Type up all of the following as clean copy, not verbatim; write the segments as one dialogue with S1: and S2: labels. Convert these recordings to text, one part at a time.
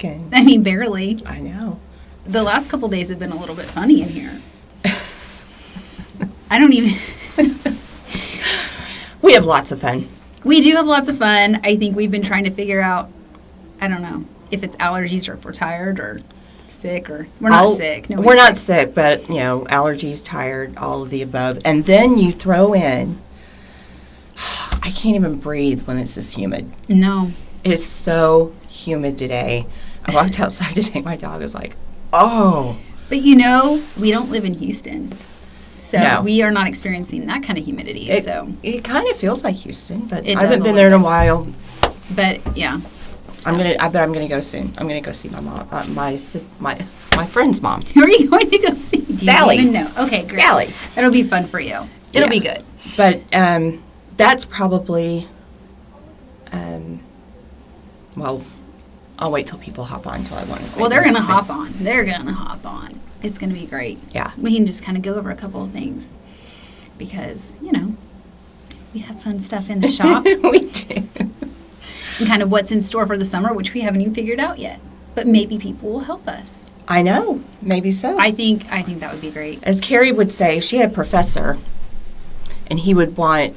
S1: week. And
S2: I mean, barely.
S1: I know.
S2: The last couple days have been a little bit funny in here. I don't even...
S1: We have lots of fun.
S2: We do have lots of fun. I think we've been trying to figure out, I don't know, if it's allergies or if we're tired or sick or... We're not sick.
S1: We're not sick, but, allergies, tired, all of the above. And then you throw in... I can't even breathe when it's this humid.
S2: No.
S1: It's so humid today. I walked outside today. My dog was like, oh.
S2: But we don't live in Houston. So
S1: No.
S2: we are not experiencing that kind of humidity.
S1: It kind of feels like Houston, but
S2: It
S1: I
S2: does
S1: haven't
S2: a
S1: been there in a
S2: little
S1: while.
S2: But yeah. So.
S1: I bet I'm gonna go soon. I'm gonna go see my mom, my friend's mom.
S2: Who are you going to go see? Do
S1: Sally.
S2: you even know? Okay, great.
S1: Sally.
S2: That'll be fun for you. It'll be good.
S1: But that's probably, well, I'll wait till people hop on until I want to say.
S2: Well, they're going to hop on. They're going to hop on. It's going to be great.
S1: Yeah.
S2: We can just kind of go over a couple of things because, we have fun stuff in the shop.
S1: We do.
S2: And kind of what's in store for the summer, which we haven't even figured out yet. But maybe people will help us.
S1: I know. Maybe so.
S2: I think that would be great.
S1: As Keri would say, she had a professor, and he would want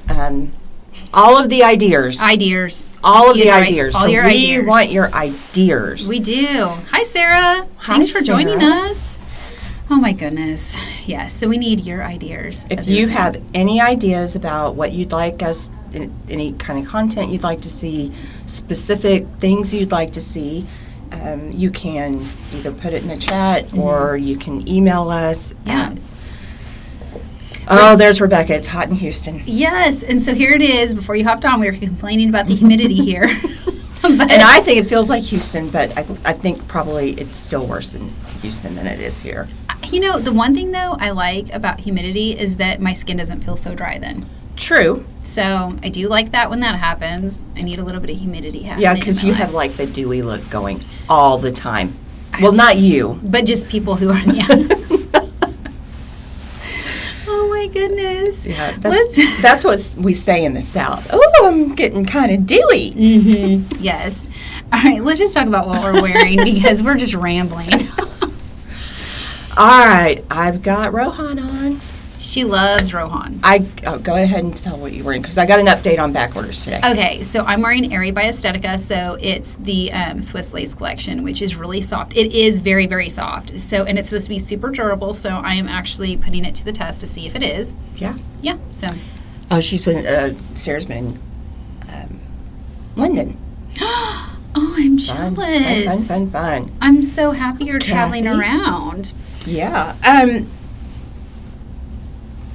S1: all of the ideas. All of the ideas.
S2: All your ideas.
S1: We want your ideas.
S2: We do. Hi, Sarah.
S1: Hi,
S2: Thanks for joining
S1: Sarah.
S2: us. Oh, my goodness. Yes, so we need your ideas.
S1: If you have any ideas about what you'd like us, any kind of content you'd like to see, specific things you'd like to see, you can either put it in the chat or you can email us.
S2: Yeah.
S1: There's Rebecca. It's hot in Houston.
S2: Yes, and so here it is. Before you hopped on, we were complaining about the humidity here.
S1: And I think it feels like Houston, but I think probably it's still worse in Houston than it is here.
S2: The one thing, though, I like about humidity is that my skin doesn't feel so dry then.
S1: True.
S2: So I do like that when that happens. I need a little bit of humidity happening.
S1: Yeah, because you have like the dewy look going all the time. Well, not you.
S2: But just people who are, yeah. Oh, my goodness.
S1: Yeah, that's what we say in the South. Oh, I'm getting kind of dewy.
S2: Mm-hmm. Yes. All right, let's just talk about what we're wearing because we're just rambling.
S1: All right, I've got Rohan on.
S2: She loves Rohan.
S1: Go ahead and tell what you're wearing because I got an update on back orders today.
S2: Okay, so I'm wearing Aeri by Estetica. So it's the Swiss lace collection, which is really soft. It is very, very soft. So, and it's supposed to be super durable. So I am actually putting it to the test to see if it is.
S1: Yeah.
S2: Yeah. So.
S1: Oh, Sarah's been in London.
S2: Oh, I'm jealous.
S1: Fun.
S2: I'm so happy you're traveling around.
S1: Yeah.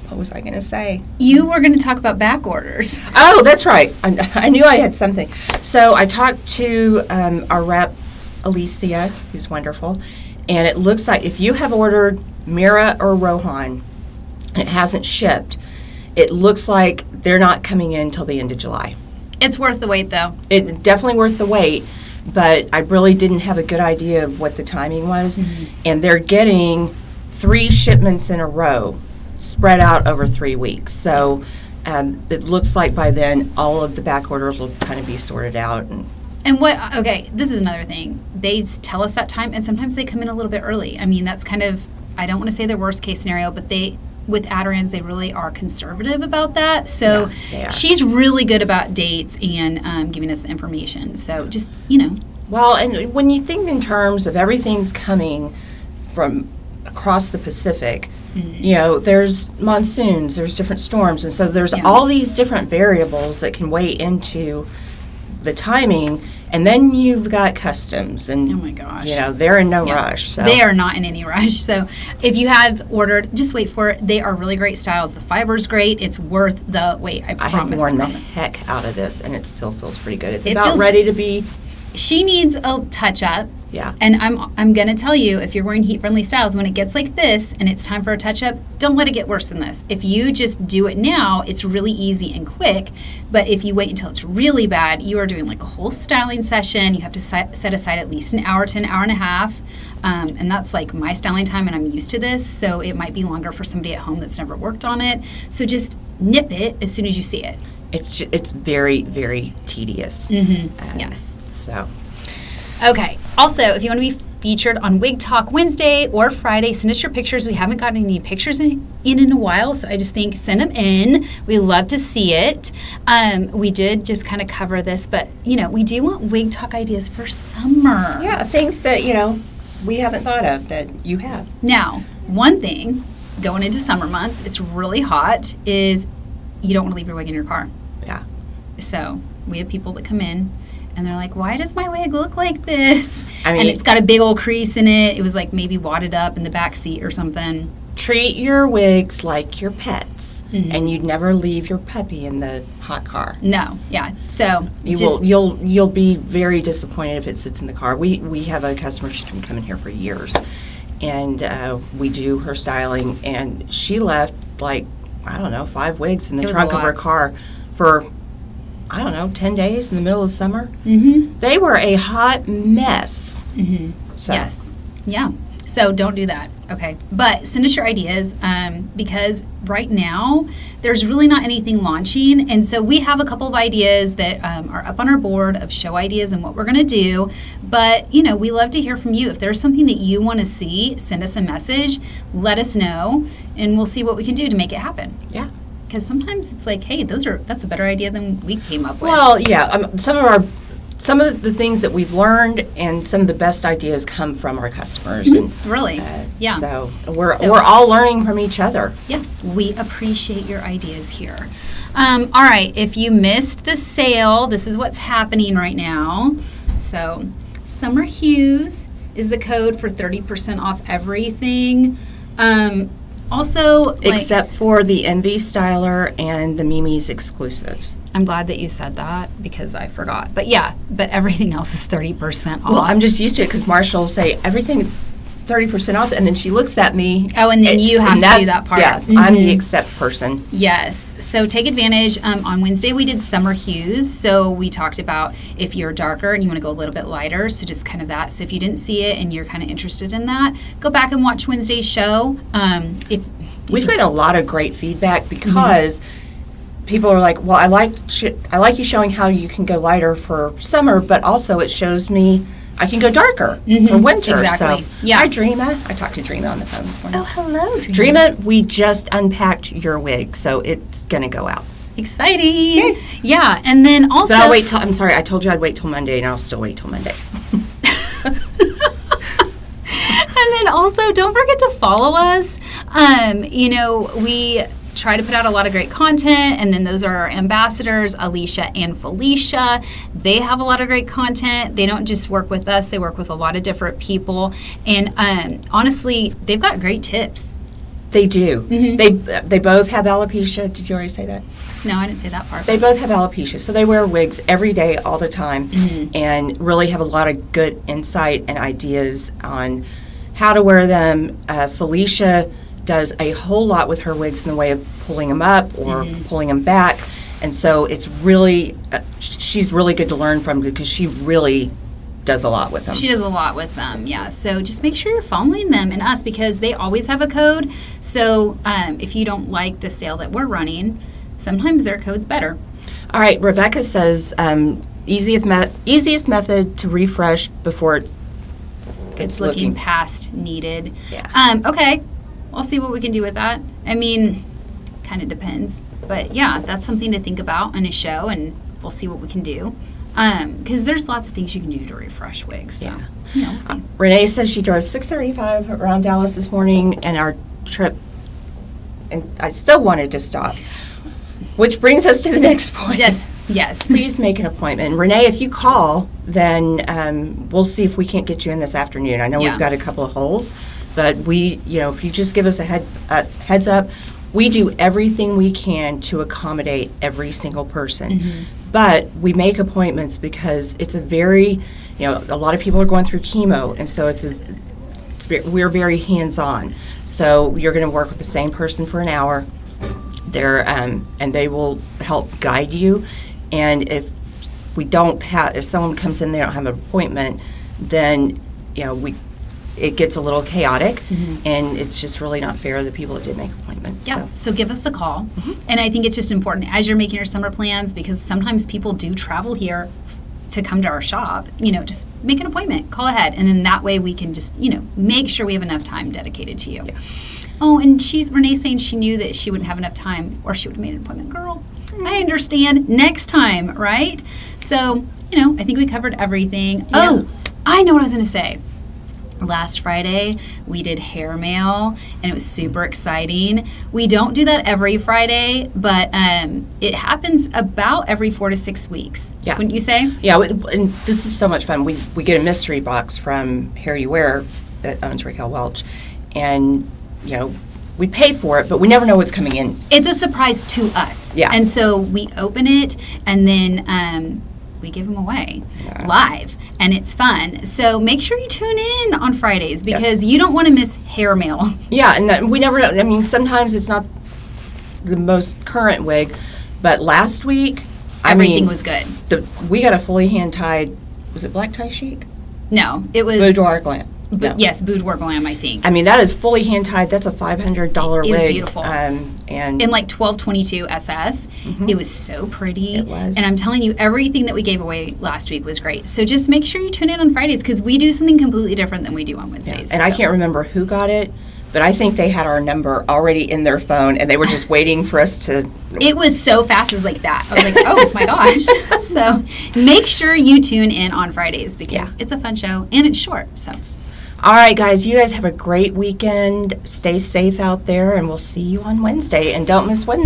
S1: What was I going to say?
S2: You were going to talk about back orders.
S1: Oh, that's right. I knew I had something. So I talked to our rep, Alicia, who's wonderful, and it looks like if you have ordered Mira or Rohan and it hasn't shipped, it looks like they're not coming in until the end of July.
S2: It's worth the wait, though.
S1: It's definitely worth the wait, but I really didn't have a good idea of what the timing was, and they're getting 3 shipments in a row spread out over 3 weeks. So it looks like by then all of the back orders will kind of be sorted out.
S2: And this is another thing. They tell us that time, and sometimes they come in a little bit early. I mean, that's kind of, I don't want to say the worst case scenario, but with Adirons, they really are conservative about that. So she's really good about dates and giving us the information. So just,
S1: Well, and when you think in terms of everything's coming from across the Pacific, there's monsoons, there's different storms, and so there's all these different variables that can weigh into the timing, and then you've got customs, and
S2: oh my gosh,
S1: they're in no rush. So.
S2: They are not in any rush. So if you have ordered, just wait for it. They are really great styles. The fiber's great. It's worth the wait. I promise.
S1: I have worn the heck out of this, and it still feels pretty good. It's
S2: it
S1: about ready to be.
S2: She needs a touch up.
S1: Yeah.
S2: And I'm going to tell you, if you're wearing heat-friendly styles, when it gets like this and it's time for a touch-up, don't let it get worse than this. If you just do it now, it's really easy and quick. But if you wait until it's really bad, you are doing like a whole styling session. You have to set aside at least an hour to an hour and a half. And that's like my styling time, and I'm used to this. So it might be longer for somebody at home that's never worked on it. So just nip it as soon as you see it.
S1: It's very, very tedious.
S2: Mm-hmm. Yes.
S1: So.
S2: Okay. Also, if you want to be featured on Wig Talk Wednesday or Friday, send us your pictures. We haven't gotten any pictures in a while, so I just think send them in. We love to see it. We did just kind of cover this, but, we do want Wig Talk ideas for summer.
S1: Yeah, things that, we haven't thought of that you have.
S2: Now, one thing going into summer months, it's really hot, is you don't want to leave your wig in your car.
S1: Yeah.
S2: So we have people that come in and they're like, why does my wig look like this?
S1: And
S2: it's got a big old crease in it. It was like maybe wadded up in the back seat or something.
S1: Treat your wigs like your pets, and you'd never leave your puppy in the hot car.
S2: No, yeah. So
S1: you'll be very disappointed if it sits in the car. We have a customer, she's been coming here for years, and we do her styling, and she left 5 wigs in the trunk of her car for 10 days in the middle of summer. They were a hot mess. So.
S2: Yes. Yeah. So don't do that. Okay. But send us your ideas because right now there's really not anything launching. And so we have a couple of ideas that are up on our board of show ideas and what we're going to do. But, we love to hear from you. If there's something that you want to see, send us a message, let us know, and we'll see what we can do to make it happen.
S1: Yeah.
S2: Because sometimes it's like, hey, that's a better idea than we came up with.
S1: Well, yeah, some of the things that we've learned and some of the best ideas come from our customers. And,
S2: really, yeah.
S1: So we're all learning from each other.
S2: Yeah, we appreciate your ideas here. All right, if you missed the sale, this is what's happening right now. So, Summer Hues is the code for 30% off everything. Also,
S1: except for the Envy Styler and the Mimi's exclusives.
S2: I'm glad that you said that because I forgot. But but everything else is 30% off.
S1: Well, I'm just used to it because Marshall will say everything 30% off, and then she looks at me.
S2: Oh, and then you have to do that part.
S1: Yeah, I'm the accept person.
S2: Yes. So take advantage. On Wednesday, we did summer hues. So we talked about if you're darker and you want to go a little bit lighter. So just kind of that. So if you didn't see it and you're kind of interested in that, go back and watch Wednesday's show.
S1: We've got a lot of great feedback because people are like, well, I like you showing how you can go lighter for summer, but also it shows me I can go darker for winter.
S2: Exactly.
S1: So,
S2: yeah.
S1: Hi, Dreama. I talked to Dreama on the phone this morning.
S2: Oh, hello, Dreama.
S1: We just unpacked your wig, so it's going to go out.
S2: Exciting.
S1: Yay.
S2: Yeah, and then also...
S1: But I'll wait till, I'm sorry, I told you I'd wait till Monday, and I'll still wait till Monday.
S2: And then also, don't forget to follow us. We try to put out a lot of great content, and then those are our ambassadors, Alicia and Felicia. They have a lot of great content. They don't just work with us, they work with a lot of different people, and honestly, they've got great tips.
S1: They do. They both have alopecia. Did you already say that?
S2: No, I didn't say that part.
S1: They both have alopecia, so they wear wigs every day, all the time, and really have a lot of good insight and ideas on how to wear them. Felicia does a whole lot with her wigs in the way of pulling them up or pulling them back, and so it's really she's really good to learn from because she really does a lot with them.
S2: She does a lot with them, yeah. So just make sure you're following them and us because they always have a code. So if you don't like the sale that we're running, sometimes their code's better.
S1: All right, Rebecca says easiest method to refresh before it's
S2: looking past needed.
S1: Yeah.
S2: Okay. I'll see what we can do with that. I mean, kind of depends. But yeah, that's something to think about in a show, and we'll see what we can do. Because there's lots of things you can do to refresh wigs. So, we'll see.
S1: Renee says she drove 6:35 around Dallas this morning, and our trip, and I still wanted to stop. Which brings us to the next point.
S2: Yes.
S1: Please make an appointment. Renee, if you call, then we'll see if we can't get you in this afternoon. I know we've got a couple of holes, but if you just give us a heads up, we do everything we can to accommodate every single person. But we make appointments because it's a very, a lot of people are going through chemo, and so we're very hands-on. So you're going to work with the same person for an hour. And they will help guide you. And if someone comes in, they don't have an appointment, then it gets a little chaotic, and it's just really not fair to the people that did make appointments.
S2: Yeah, so give us a call. And I think it's just important as you're making your summer plans, because sometimes people do travel here to come to our shop, just make an appointment, call ahead, and then that way we can just, make sure we have enough time dedicated to you.
S1: Yeah.
S2: Oh, and Renee's saying she knew that she wouldn't have enough time, or she would have made an appointment. Girl, I understand. Next time, right? So, I think we covered everything.
S1: Yeah.
S2: Oh, I know what I was going to say. Last Friday, we did hair mail, and it was super exciting. We don't do that every Friday, but it happens about every 4 to 6 weeks.
S1: Yeah.
S2: Wouldn't you say?
S1: Yeah, and this is so much fun. We get a mystery box from Hair You Wear that owns Raquel Welch, and, we pay for it, but we never know what's coming in.
S2: It's a surprise to us.
S1: Yeah.
S2: And so we open it, and then we give them away live, and it's fun. So make sure you tune in on Fridays, because you don't want to miss hair mail.
S1: Yeah, and we never know. I mean, sometimes it's not the most current wig, but last week,
S2: Everything was good.
S1: We got a fully hand-tied, was it black tie chic?
S2: No, it was...
S1: Boudoir glam. No.
S2: Yes, Boudoir Glam, I think.
S1: I mean, that is fully hand-tied. That's a $500 wig.
S2: It was beautiful.
S1: And
S2: in like 1222 SS. It was so pretty.
S1: It was.
S2: And I'm telling you, everything that we gave away last week was great. So just make sure you tune in on Fridays, because we do something completely different than we do on Wednesdays.
S1: And I can't remember who got it, but I think they had our number already in their phone, and they were just waiting for us to...
S2: It was so fast. It was like that. I was like, oh, my gosh. So make sure you tune in on Fridays, because it's a fun show, and it's short. So...
S1: All right, guys, you guys have a great weekend. Stay safe out there, and we'll see you on Wednesday. And don't miss Wednesday.